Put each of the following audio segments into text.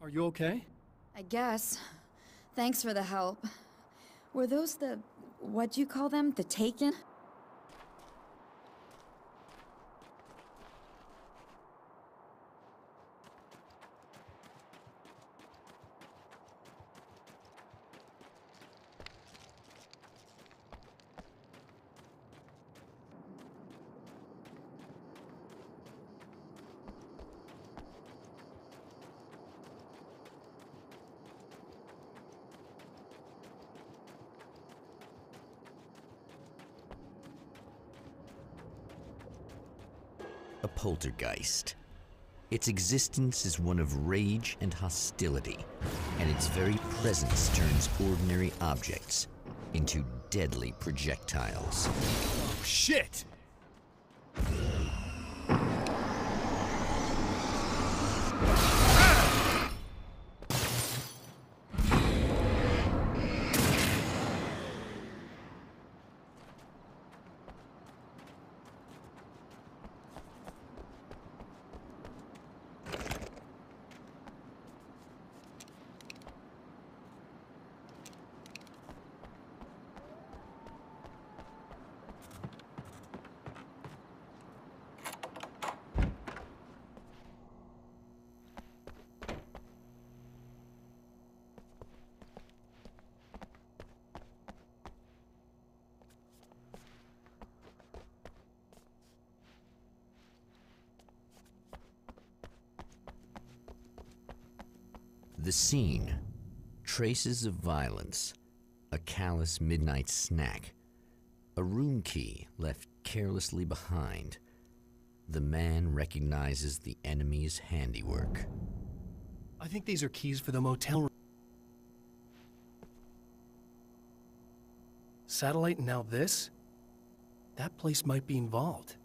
Are you okay? I guess. Thanks for the help. Were those what'd you call them? The Taken? A poltergeist. Its existence is one of rage and hostility, and its very presence turns ordinary objects into deadly projectiles. Oh, shit! The scene. Traces of violence. A callous midnight snack. A room key left carelessly behind. The man recognizes the enemy's handiwork. I think these are keys for the motel room. Satellite and now this? That place might be involved.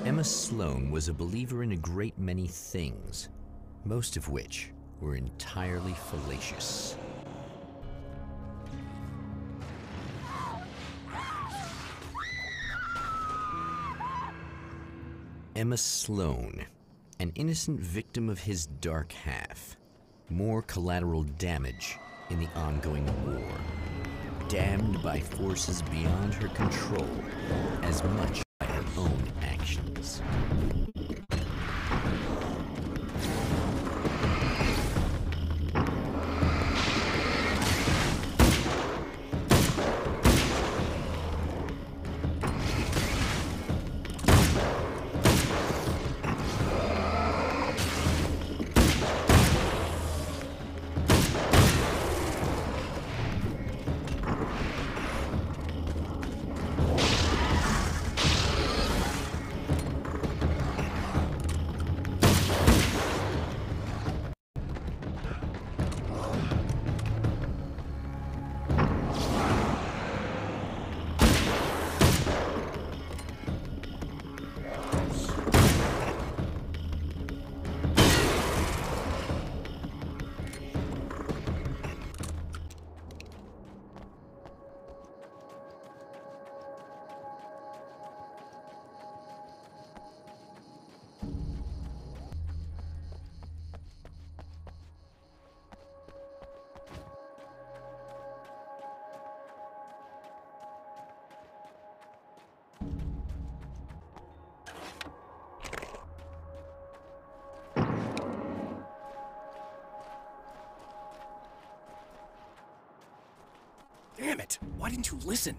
Emma Sloan was a believer in a great many things, most of which were entirely fallacious. Emma Sloan, an innocent victim of his dark half. More collateral damage in the ongoing war. Damned by forces beyond her control, as much by her own actions. Damn it! Why didn't you listen?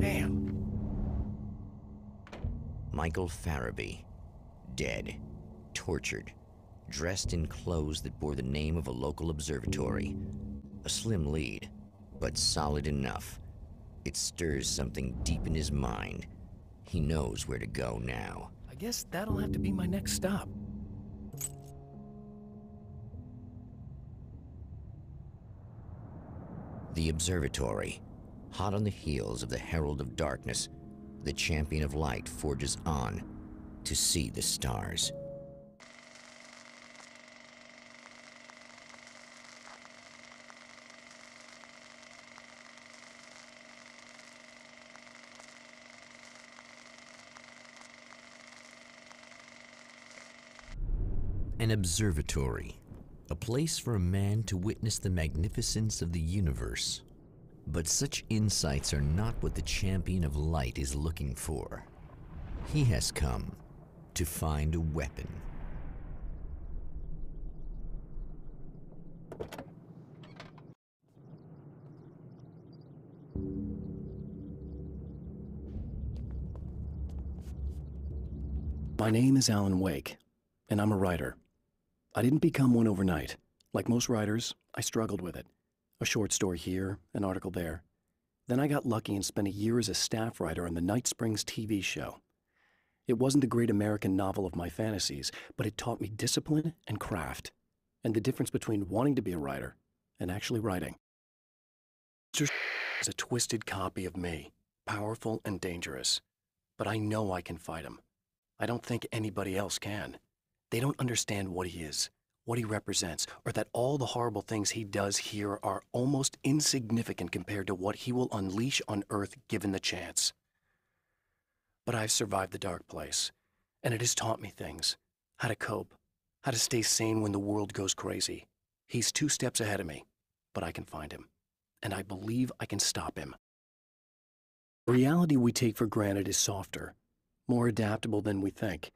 Damn. Michael Farabee, dead, tortured, dressed in clothes that bore the name of a local observatory. A slim lead, but solid enough. It stirs something deep in his mind. He knows where to go now. I guess that'll have to be my next stop. The observatory, hot on the heels of the Herald of Darkness, the champion of light forges on to see the stars. An observatory, a place for a man to witness the magnificence of the universe. But such insights are not what the champion of light is looking for. He has come to find a weapon. My name is Alan Wake, and I'm a writer. I didn't become one overnight. Like most writers, I struggled with it. A short story here, an article there. Then I got lucky and spent a year as a staff writer on the Night Springs TV show. It wasn't the great American novel of my fantasies, but it taught me discipline and craft, and the difference between wanting to be a writer and actually writing. Mr. is a twisted copy of me, powerful and dangerous. But I know I can fight him. I don't think anybody else can. They don't understand what he is, what he represents, or that all the horrible things he does here are almost insignificant compared to what he will unleash on Earth given the chance. But I've survived the dark place, and it has taught me things. How to cope, how to stay sane when the world goes crazy. He's 2 steps ahead of me, but I can find him, and I believe I can stop him. The reality we take for granted is softer, more adaptable than we think.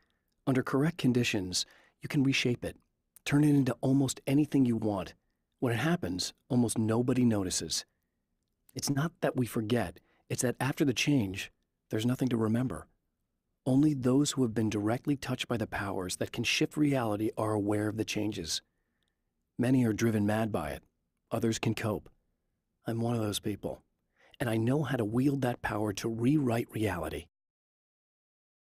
Under correct conditions, you can reshape it, turn it into almost anything you want. When it happens, almost nobody notices. It's not that we forget, it's that after the change, there's nothing to remember. Only those who have been directly touched by the powers that can shift reality are aware of the changes. Many are driven mad by it. Others can cope. I'm one of those people, and I know how to wield that power to rewrite reality.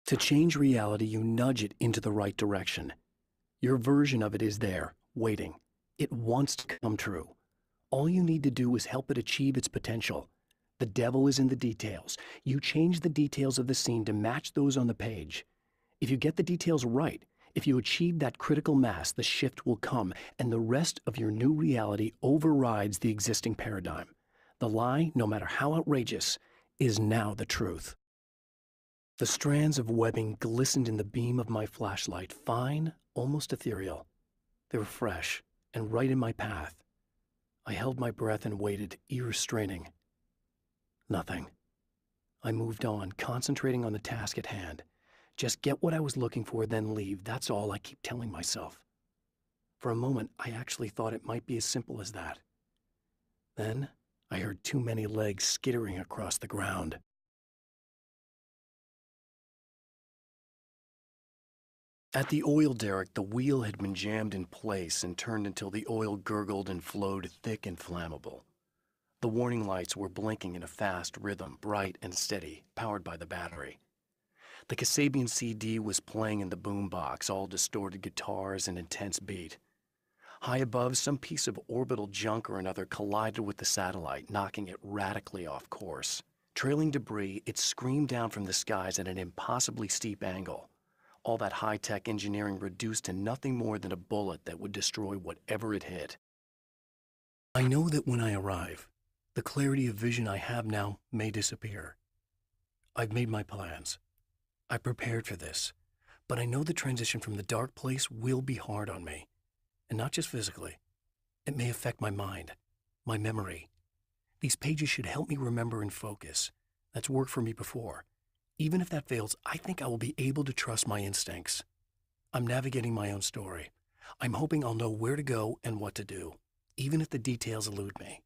To change reality, you nudge it into the right direction. Your version of it is there, waiting. It wants to come true. All you need to do is help it achieve its potential. The devil is in the details. You change the details of the scene to match those on the page. If you get the details right, if you achieve that critical mass, the shift will come, and the rest of your new reality overrides the existing paradigm. The lie, no matter how outrageous, is now the truth. The strands of webbing glistened in the beam of my flashlight, fine, almost ethereal. They were fresh and right in my path. I held my breath and waited, ears straining. Nothing. I moved on, concentrating on the task at hand. Just get what I was looking for, then leave. That's all I keep telling myself. For a moment, I actually thought it might be as simple as that. Then, I heard too many legs skittering across the ground. At the oil derrick, the wheel had been jammed in place and turned until the oil gurgled and flowed thick and flammable. The warning lights were blinking in a fast rhythm, bright and steady, powered by the battery. The Kasabian CD was playing in the boombox, all distorted guitars and intense beat. High above, some piece of orbital junk or another collided with the satellite, knocking it radically off course. Trailing debris, it screamed down from the skies at an impossibly steep angle. All that high-tech engineering reduced to nothing more than a bullet that would destroy whatever it hit. I know that when I arrive, the clarity of vision I have now may disappear. I've made my plans. I prepared for this. But I know the transition from the dark place will be hard on me. And not just physically. It may affect my mind, my memory. These pages should help me remember and focus. That's worked for me before. Even if that fails, I think I will be able to trust my instincts. I'm navigating my own story. I'm hoping I'll know where to go and what to do, even if the details elude me.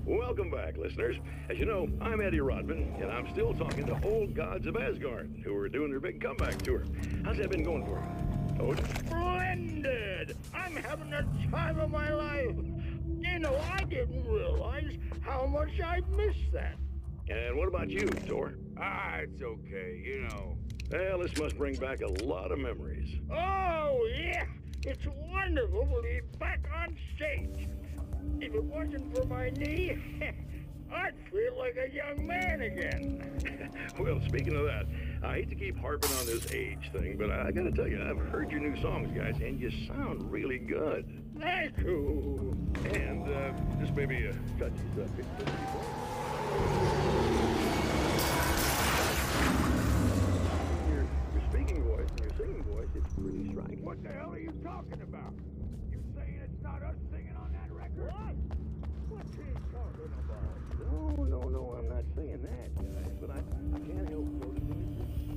Welcome back, listeners. As you know, I'm Eddie Rodman, and I'm still talking to old gods of Asgard, who are doing their big comeback tour. How's that been going for you? Oh, Splendid! I'm having the time of my life. You know, I didn't realize how much I'd missed that. and what about you, Thor? It's okay, you know. Well, this must bring back a lot of memories. Oh, yeah! It's wonderful to be back on stage. If it wasn't for my knee, I'd feel like a young man again. Well, speaking of that, I hate to keep harping on this age thing, but I gotta tell you, I've heard your new songs, guys, and you sound really good. Thank you. And, this may be a touchy subject, but your speaking voice and your singing voice, it's pretty striking. What the hell are you talking about? You saying it's not us singing on that record? What? What's he talking about? No, I'm not saying that, guys, but I can't help noticing it.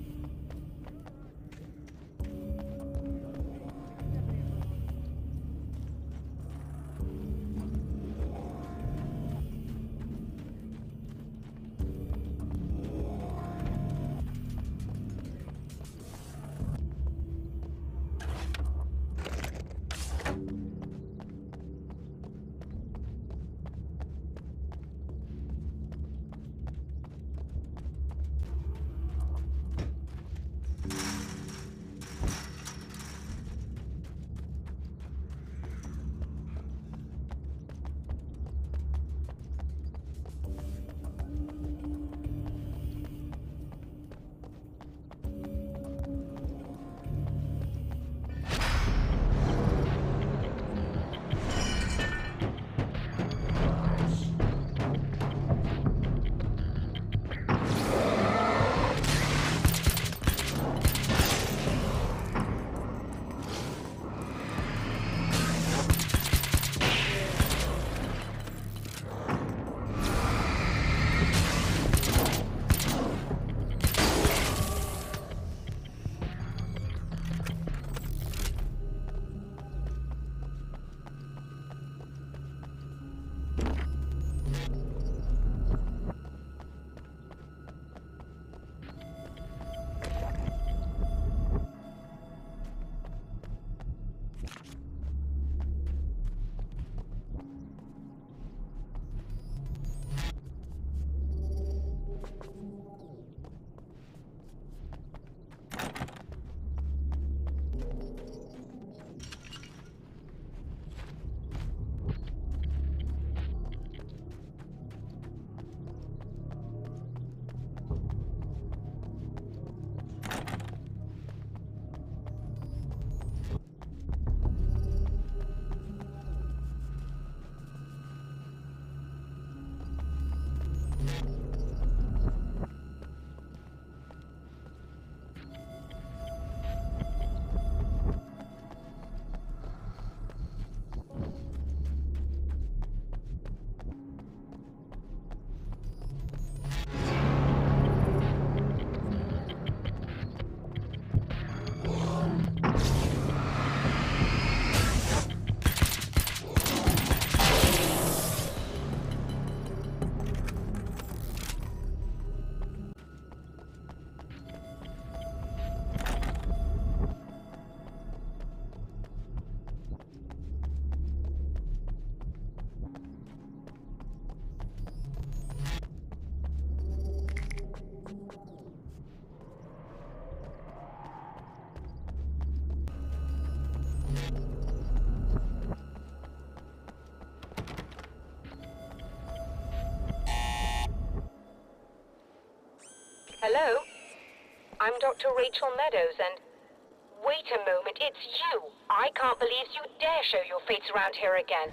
Hello? I'm Dr. Rachel Meadows, and... Wait a moment, it's you! I can't believe you dare show your face around here again.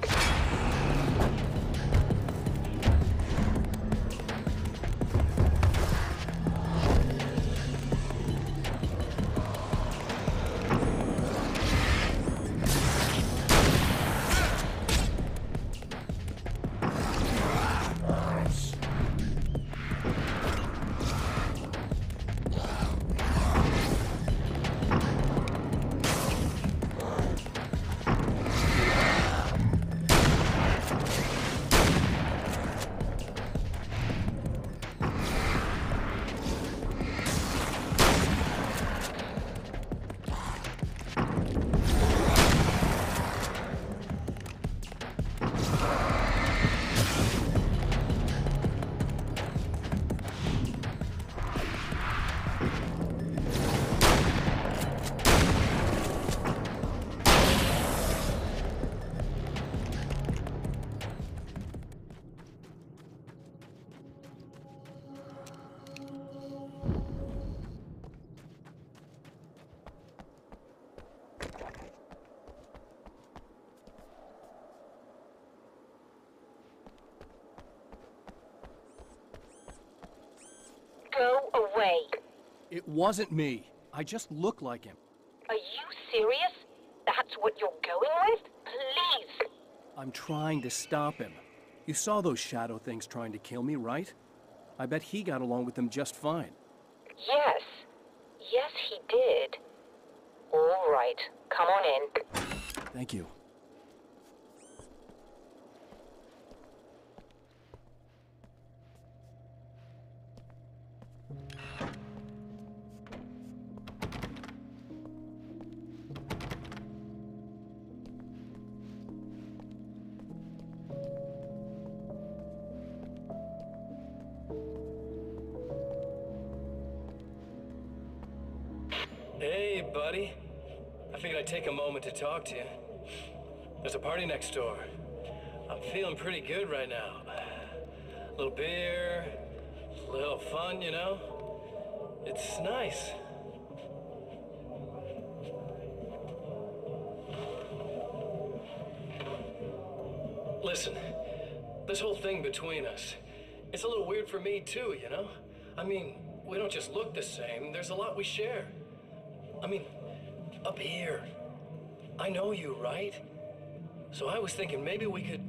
Go away. It wasn't me. I just look like him. Are you serious? That's what you're going with? Please! I'm trying to stop him. You saw those shadow things trying to kill me, right? I bet he got along with them just fine. Yes. Yes, he did. All right. Come on in. Thank you. Hey, buddy. I figured I'd take a moment to talk to you. There's a party next door. I'm feeling pretty good right now. A little beer, a little fun, you know? It's nice. Listen, this whole thing between us, it's a little weird for me too, you know? I mean, we don't just look the same, there's a lot we share. I mean, up here, I know you, right? So I was thinking maybe we could...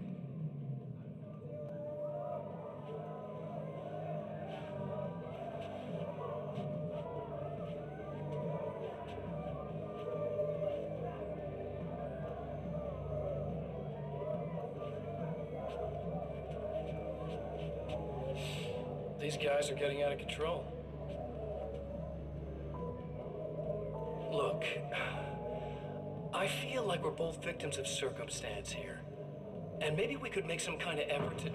These guys are getting out of control. Look, I feel like we're both victims of circumstance here. And maybe we could make some kind of effort to...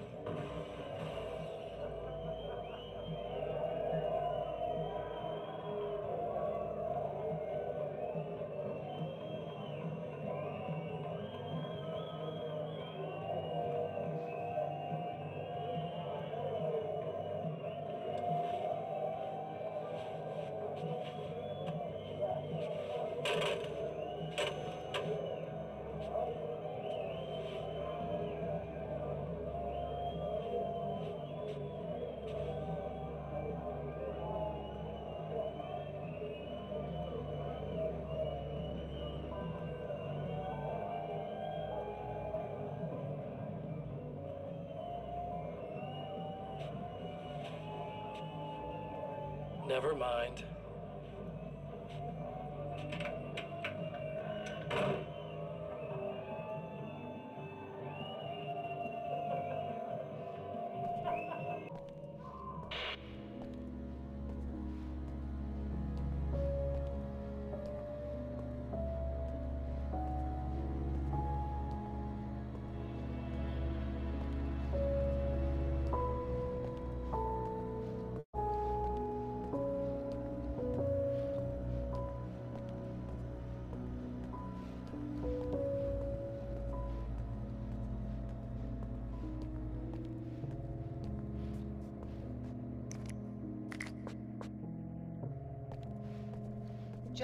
Never mind.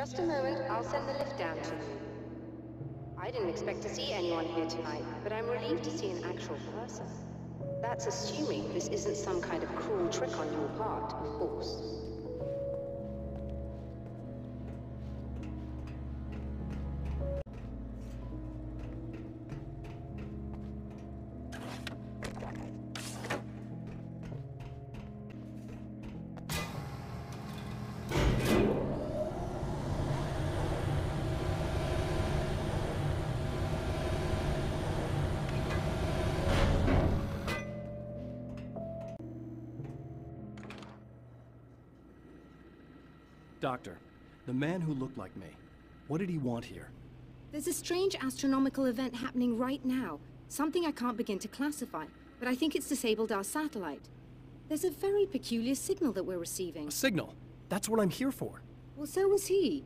Just a moment, I'll send the lift down to you. I didn't expect to see anyone here tonight, but I'm relieved to see an actual person. That's assuming this isn't some kind of cruel trick on your part, of course. Doctor, the man who looked like me, what did he want here? There's a strange astronomical event happening right now. Something I can't begin to classify, but I think it's disabled our satellite. There's a very peculiar signal that we're receiving. A signal? That's what I'm here for. Well, so was he.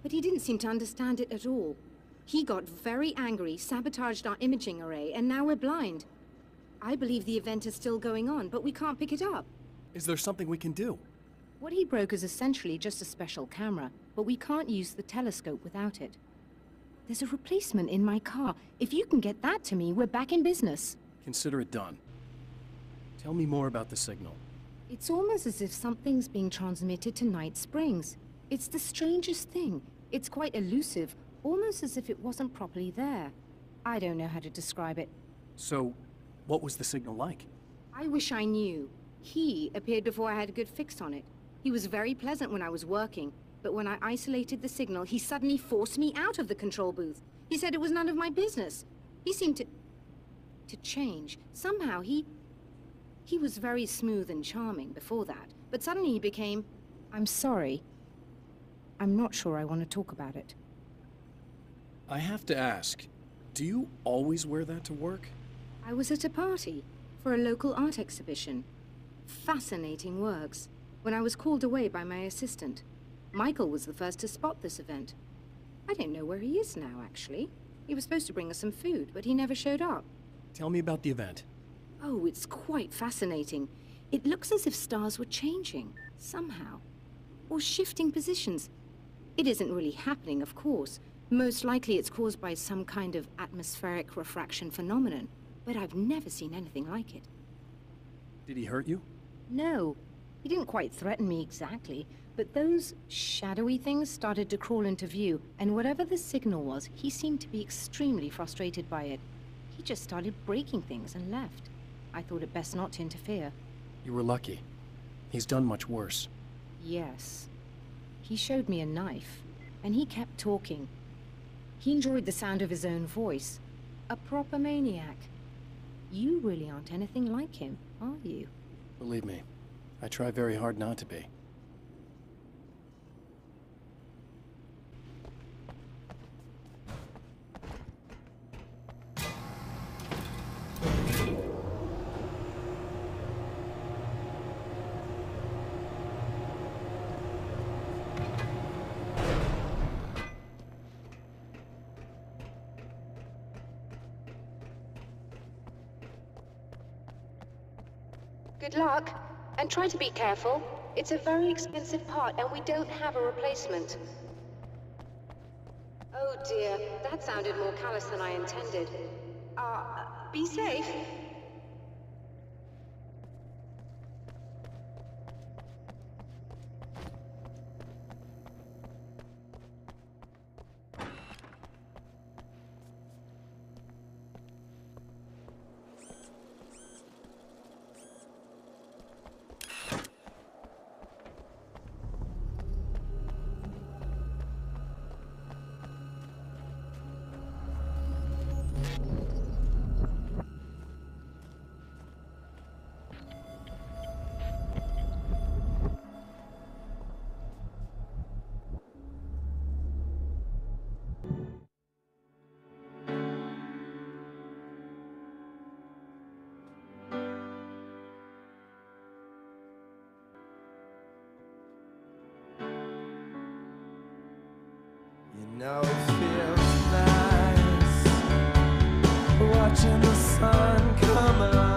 But he didn't seem to understand it at all. He got very angry, sabotaged our imaging array, and now we're blind. I believe the event is still going on, but we can't pick it up. Is there something we can do? What he broke is essentially just a special camera, but we can't use the telescope without it. There's a replacement in my car. If you can get that to me, we're back in business. Consider it done. Tell me more about the signal. It's almost as if something's being transmitted to Night Springs. It's the strangest thing. It's quite elusive, almost as if it wasn't properly there. I don't know how to describe it. So, what was the signal like? I wish I knew. He appeared before I had a good fix on it. He was very pleasant when I was working, but when I isolated the signal, he suddenly forced me out of the control booth. He said it was none of my business. He seemed to change. Somehow he was very smooth and charming before that, but suddenly he became, I'm sorry. I'm not sure I want to talk about it. I have to ask, do you always wear that to work? I was at a party for a local art exhibition. Fascinating works. When I was called away by my assistant, Michael was the first to spot this event. I don't know where he is now, actually. He was supposed to bring us some food, but he never showed up. Tell me about the event. Oh, it's quite fascinating. It looks as if stars were changing, somehow. Or shifting positions. It isn't really happening, of course. Most likely it's caused by some kind of atmospheric refraction phenomenon. But I've never seen anything like it. Did he hurt you? No. He didn't quite threaten me exactly, but those shadowy things started to crawl into view, and whatever the signal was, he seemed to be extremely frustrated by it. He just started breaking things and left. I thought it best not to interfere. You were lucky. He's done much worse. Yes. He showed me a knife, and he kept talking. He enjoyed the sound of his own voice. A proper maniac. You really aren't anything like him, are you? Believe me, I try very hard not to be. Good luck, and try to be careful. It's a very expensive part, and we don't have a replacement. Oh dear, that sounded more callous than I intended. Be safe. You know it feels nice watching the sun come up.